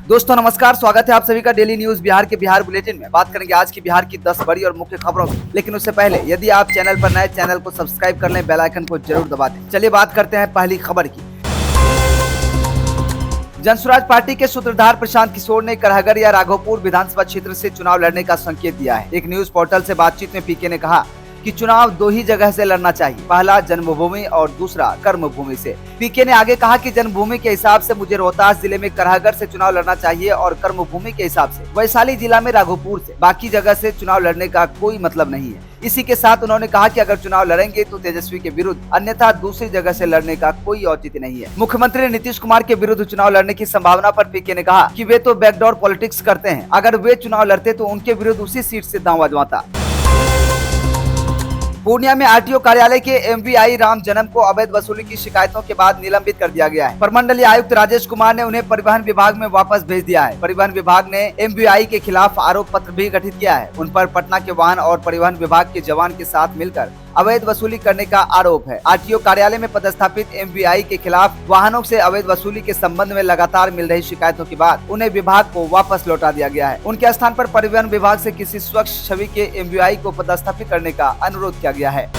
दोस्तों नमस्कार, स्वागत है आप सभी का डेली न्यूज बिहार के बिहार बुलेटिन में। बात करेंगे आज की बिहार की 10 बड़ी और मुख्य खबरों की, लेकिन उससे पहले यदि आप चैनल पर नए, चैनल को सब्सक्राइब कर लें, बेल आइकन को जरूर दबा दें। चलिए बात करते हैं पहली खबर की। जनसुराज पार्टी के सूत्रधार प्रशांत किशोर ने करहगर या राघोपुर विधानसभा क्षेत्र से चुनाव लड़ने का संकेत दिया है। एक न्यूज पोर्टल से बातचीत में पीके ने कहा कि चुनाव दो ही जगह से लड़ना चाहिए, पहला जन्मभूमि और दूसरा कर्मभूमि से। पीके ने आगे कहा कि जन्मभूमि के हिसाब से मुझे रोहतास जिले में करहगर से चुनाव लड़ना चाहिए और कर्मभूमि के हिसाब से वैशाली जिला में राघोपुर से। बाकी जगह से चुनाव लड़ने का कोई मतलब नहीं है। इसी के साथ उन्होंने कहा कि अगर चुनाव लड़ेंगे तो तेजस्वी के विरुद्ध, अन्यथा दूसरी जगह से लड़ने का कोई औचित्य नहीं है। मुख्यमंत्री नीतीश कुमार के विरुद्ध चुनाव लड़ने की संभावना पर पीके ने कहा कि वे तो बैकडोर पॉलिटिक्स करते हैं। अगर वे चुनाव लड़ते तो उनके विरुद्ध उसी सीट से दांव आजमाता। पूर्णिया में आरटीओ कार्यालय के एमवीआई राम जन्म को अवैध वसूली की शिकायतों के बाद निलंबित कर दिया गया है। प्रमंडलीय आयुक्त राजेश कुमार ने उन्हें परिवहन विभाग में वापस भेज दिया है। परिवहन विभाग ने एमवीआई के खिलाफ आरोप पत्र भी गठित किया है। उन पर पटना के वाहन और परिवहन विभाग के जवान के साथ मिलकर अवैध वसूली करने का आरोप है। आरटीओ कार्यालय में पदस्थापित एमवीआई के खिलाफ वाहनों से अवैध वसूली के संबंध में लगातार मिल रही शिकायतों के बाद उन्हें विभाग को वापस लौटा दिया गया है। उनके स्थान पर परिवहन विभाग से किसी स्वच्छ छवि के एमवीआई को पदस्थापित करने का अनुरोध किया गया है।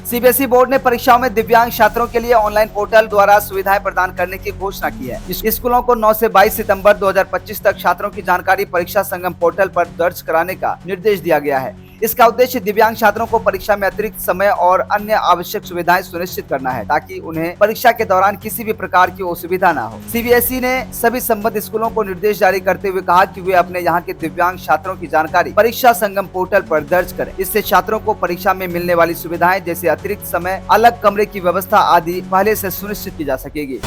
सीबीएसई बोर्ड ने परीक्षाओं में दिव्यांग छात्रों के लिए ऑनलाइन पोर्टल द्वारा सुविधाएं प्रदान करने की घोषणा की है। स्कूलों को 9 से 22 सितंबर 2025 तक छात्रों की जानकारी परीक्षा संगम पोर्टल पर दर्ज कराने का निर्देश दिया गया है। इसका उद्देश्य दिव्यांग छात्रों को परीक्षा में अतिरिक्त समय और अन्य आवश्यक सुविधाएं सुनिश्चित करना है, ताकि उन्हें परीक्षा के दौरान किसी भी प्रकार की असुविधा न हो। सीबीएसई ने सभी संबद्ध स्कूलों को निर्देश जारी करते हुए कहा कि वे अपने यहाँ के दिव्यांग छात्रों की जानकारी परीक्षा संगम पोर्टल पर दर्ज करें। इससे छात्रों को परीक्षा में मिलने वाली सुविधाएं जैसे अतिरिक्त समय, अलग कमरे की व्यवस्था आदि पहले से सुनिश्चित की जा सकेगी।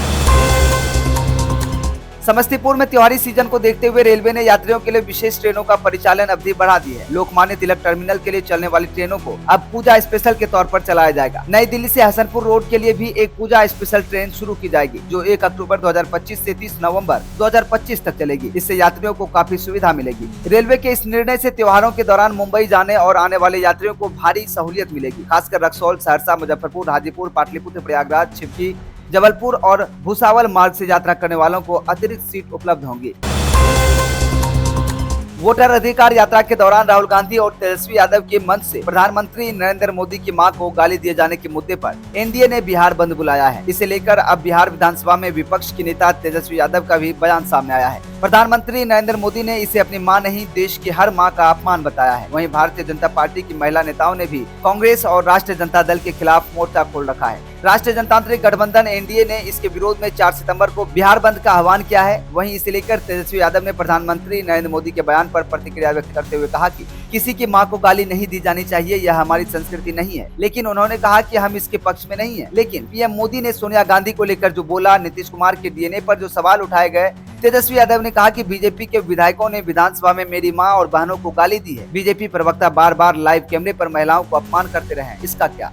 समस्तीपुर में त्योहारी सीजन को देखते हुए रेलवे ने यात्रियों के लिए विशेष ट्रेनों का परिचालन अवधि बढ़ा दी है। लोकमान्य तिलक टर्मिनल के लिए चलने वाली ट्रेनों को अब पूजा स्पेशल के तौर पर चलाया जाएगा। नई दिल्ली से हसनपुर रोड के लिए भी एक पूजा स्पेशल ट्रेन शुरू की जाएगी, जो 1 अक्टूबर 2025 से 30 नवंबर 2025 तक चलेगी। इससे यात्रियों को काफी सुविधा मिलेगी। रेलवे के इस निर्णय से त्योहारों के दौरान मुंबई जाने और आने वाले यात्रियों को भारी सहूलियत मिलेगी। खासकर रक्सौल, सहरसा, मुजफ्फरपुर, हाजीपुर, पाटलिपुत्र, प्रयागराज, छिपकी, जबलपुर और भुसावल मार्ग से यात्रा करने वालों को अतिरिक्त सीट उपलब्ध होंगी। वोटर अधिकार यात्रा के दौरान राहुल गांधी और तेजस्वी यादव के मंच से प्रधानमंत्री नरेंद्र मोदी की मां को गाली दिए जाने के मुद्दे पर एनडीए ने बिहार बंद बुलाया है। इसे लेकर अब बिहार विधानसभा में विपक्ष के नेता तेजस्वी यादव का भी बयान सामने आया है। प्रधानमंत्री नरेंद्र मोदी ने इसे अपनी मां नहीं, देश की हर मां का अपमान बताया है। वहीं भारतीय जनता पार्टी की महिला नेताओं ने भी कांग्रेस और राष्ट्रीय जनता दल के खिलाफ मोर्चा खोल रखा है। राष्ट्रीय जनतांत्रिक गठबंधन एनडीए ने इसके विरोध में 4 सितंबर को बिहार बंद का आह्वान किया है। वहीं इसे लेकर तेजस्वी यादव ने प्रधानमंत्री नरेंद्र मोदी के बयान पर प्रतिक्रिया व्यक्त करते हुए कहा कि किसी की मां को गाली नहीं दी जानी चाहिए, यह हमारी संस्कृति नहीं है। लेकिन उन्होंने कहा कि हम इसके पक्ष में नहीं है। लेकिन पीएम मोदी ने सोनिया गांधी को लेकर जो बोला, नीतीश कुमार के डीएनए पर जो सवाल उठाए गए, तेजस्वी यादव ने कहा कि बीजेपी के विधायकों ने विधानसभा में मेरी मां और बहनों को गाली दी है। बीजेपी प्रवक्ता बार बार लाइव कैमरे पर महिलाओं को अपमान करते रहे, इसका क्या?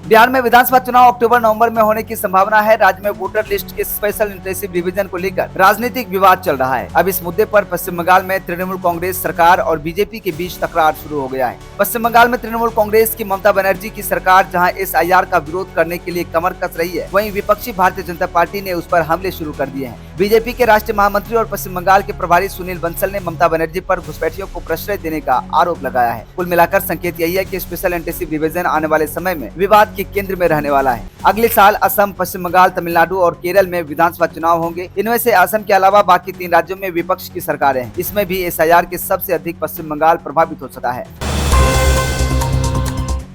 बिहार में विधानसभा चुनाव अक्टूबर-नवंबर में होने की संभावना है। राज्य में वोटर लिस्ट के स्पेशल इंटेंसिव डिवीजन को लेकर राजनीतिक विवाद चल रहा है। अब इस मुद्दे पर पश्चिम बंगाल में तृणमूल कांग्रेस सरकार और बीजेपी के बीच तकरार शुरू हो गया है। पश्चिम बंगाल में तृणमूल कांग्रेस की ममता बनर्जी की सरकार जहां एसआईआर का विरोध करने के लिए कमर कस रही है, वहीं विपक्षी भारतीय जनता पार्टी ने उस पर हमले शुरू कर दिए हैं। बीजेपी के राष्ट्रीय महामंत्री और पश्चिम बंगाल के प्रभारी सुनील बंसल ने ममता बनर्जी पर घुसपैठियों को प्रश्रय देने का आरोप लगाया है। कुल मिलाकर संकेत यही है कि स्पेशल इंटेंसिव डिवीजन आने वाले समय में विवाद के केंद्र में रहने वाला है। अगले साल असम, पश्चिम बंगाल, तमिलनाडु और केरल में विधानसभा चुनाव होंगे। इनमें से असम के अलावा बाकी 3 राज्यों में विपक्ष की सरकारें हैं। इसमें भी एसआईआर के सबसे अधिक पश्चिम बंगाल प्रभावित हो सकता है।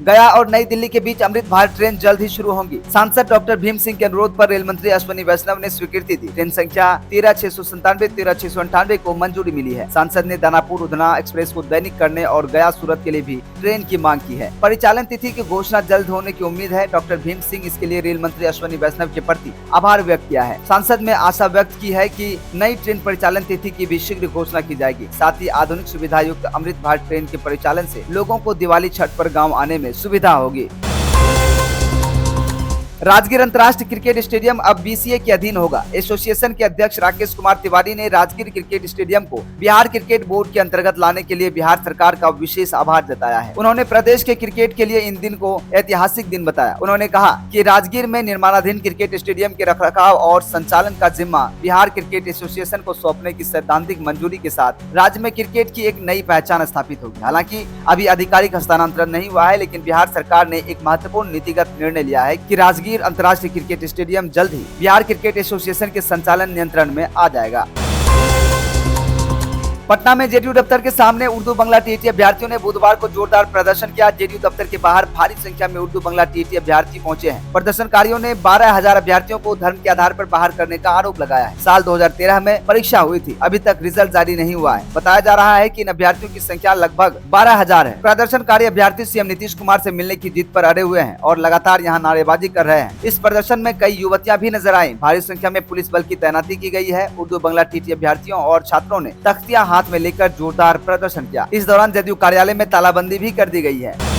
गया और नई दिल्ली के बीच अमृत भारत ट्रेन जल्द ही शुरू होंगी। सांसद डॉक्टर भीम सिंह के अनुरोध पर रेल मंत्री अश्विनी वैष्णव ने स्वीकृति दी। ट्रेन संख्या 13,697, 13,698 को मंजूरी मिली है। सांसद ने दानापुर उधना एक्सप्रेस को दैनिक करने और गया सूरत के लिए भी ट्रेन की मांग की है। परिचालन तिथि की घोषणा जल्द होने की उम्मीद है। डॉक्टर भीम सिंह इसके लिए रेल मंत्री अश्विनी वैष्णव के प्रति आभार व्यक्त किया है। सांसद ने आशा व्यक्त की है कि नई ट्रेन परिचालन तिथि की भी शीघ्र घोषणा की जाएगी। साथ ही आधुनिक सुविधा युक्त अमृत भारत ट्रेन के परिचालन से लोगों को दिवाली छठ पर गाँव आने में सुविधा होगी। राजगीर अंतर्राष्ट्रीय क्रिकेट स्टेडियम अब बीसीए के अधीन होगा। एसोसिएशन के अध्यक्ष राकेश कुमार तिवारी ने राजगीर क्रिकेट स्टेडियम को बिहार क्रिकेट बोर्ड के अंतर्गत लाने के लिए बिहार सरकार का विशेष आभार जताया है। उन्होंने प्रदेश के क्रिकेट के लिए इन दिन को ऐतिहासिक दिन बताया। उन्होंने कहा कि राजगीर में निर्माणाधीन क्रिकेट स्टेडियम के रखरखाव और संचालन का जिम्मा बिहार क्रिकेट एसोसिएशन को सौंपने की सैद्धांतिक मंजूरी के साथ राज्य में क्रिकेट की एक नई पहचान स्थापित होगी। हालांकि अभी आधिकारिक हस्तांतरण नहीं हुआ है, लेकिन बिहार सरकार ने एक महत्वपूर्ण नीतिगत निर्णय लिया है कि राजगीर अंतर्राष्ट्रीय क्रिकेट स्टेडियम जल्द ही बिहार क्रिकेट एसोसिएशन के संचालन नियंत्रण में आ जाएगा। पटना में जेडीयू दफ्तर के सामने उर्दू बंगला टीईटी अभ्यर्थियों ने बुधवार को जोरदार प्रदर्शन किया। जेडीयू दफ्तर के बाहर भारी संख्या में उर्दू बंगला टीईटी अभ्यर्थी पहुंचे हैं। प्रदर्शनकारियों ने 12,000 अभ्यर्थियों को धर्म के आधार पर बाहर करने का आरोप लगाया है। साल 2013 में परीक्षा हुई थी, अभी तक रिजल्ट जारी नहीं हुआ है। बताया जा रहा है कि इन अभ्यर्थियों की संख्या लगभग 12,000 है। प्रदर्शनकारी अभ्यर्थी सीएम नीतीश कुमार से मिलने की जिद पर अड़े हुए हैं और लगातार यहाँ नारेबाजी कर रहे हैं। इस प्रदर्शन में कई युवतियां भी नजर आई। भारी संख्या में पुलिस बल की तैनाती की गई है। उर्दू बंगला टीईटी अभ्यर्थियों और छात्रों ने तख्तियां हाथ में लेकर जोरदार प्रदर्शन किया। इस दौरान जदयू कार्यालय में तालाबंदी भी कर दी गई है।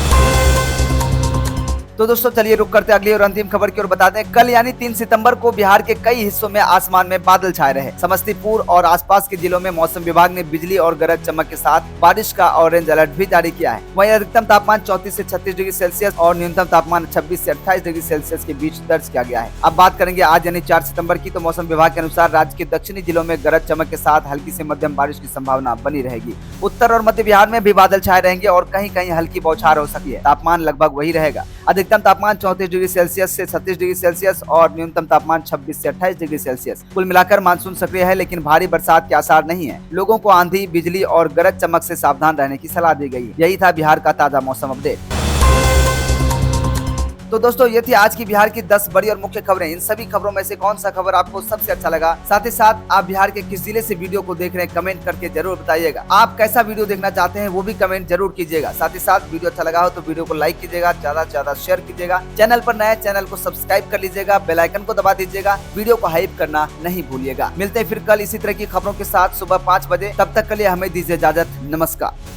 तो दोस्तों चलिए रुक करते अगली और अंतिम खबर की ओर बता दें। कल यानी 3 सितंबर को बिहार के कई हिस्सों में आसमान में बादल छाए रहे। समस्तीपुर और आसपास के जिलों में मौसम विभाग ने बिजली और गरज चमक के साथ बारिश का ऑरेंज अलर्ट भी जारी किया है। वहीं अधिकतम तापमान 34 से 36 डिग्री सेल्सियस और न्यूनतम तापमान 26 से 28 डिग्री सेल्सियस के बीच दर्ज किया गया है। अब बात करेंगे आज यानी 4 सितम्बर की, तो मौसम विभाग के अनुसार राज्य के दक्षिणी जिलों में गरज चमक के साथ हल्की से मध्यम बारिश की संभावना बनी रहेगी। उत्तर और मध्य बिहार में भी बादल छाए रहेंगे और कहीं कहीं हल्की बौछार हो सकती है। तापमान लगभग वही रहेगा। अधिकतम तापमान 34 डिग्री सेल्सियस से 36 डिग्री सेल्सियस और न्यूनतम तापमान 26 से 28 डिग्री सेल्सियस। कुल मिलाकर मानसून सक्रिय है, लेकिन भारी बरसात के आसार नहीं है। लोगों को आंधी, बिजली और गरज चमक से सावधान रहने की सलाह दी गई। यही था बिहार का ताजा मौसम अपडेट। तो दोस्तों ये थी आज की बिहार की 10 बड़ी और मुख्य खबरें। इन सभी खबरों में से कौन सा खबर आपको सबसे अच्छा लगा, साथ ही साथ आप बिहार के किस जिले से वीडियो को देख रहे हैं, कमेंट करके जरूर बताइएगा। आप कैसा वीडियो देखना चाहते हैं वो भी कमेंट जरूर कीजिएगा। साथ ही साथ वीडियो अच्छा लगा हो तो वीडियो को लाइक कीजिएगा, ज्यादा से ज्यादा शेयर कीजिएगा। चैनल पर नए चैनल को सब्सक्राइब कर लीजिएगा, बेल आइकन को दबा दीजिएगा। वीडियो को हाइप करना नहीं भूलिएगा। मिलते हैं फिर कल इसी तरह की खबरों के साथ सुबह 5 बजे। तब तक के लिए हमें दीजिए इजाजत। नमस्कार।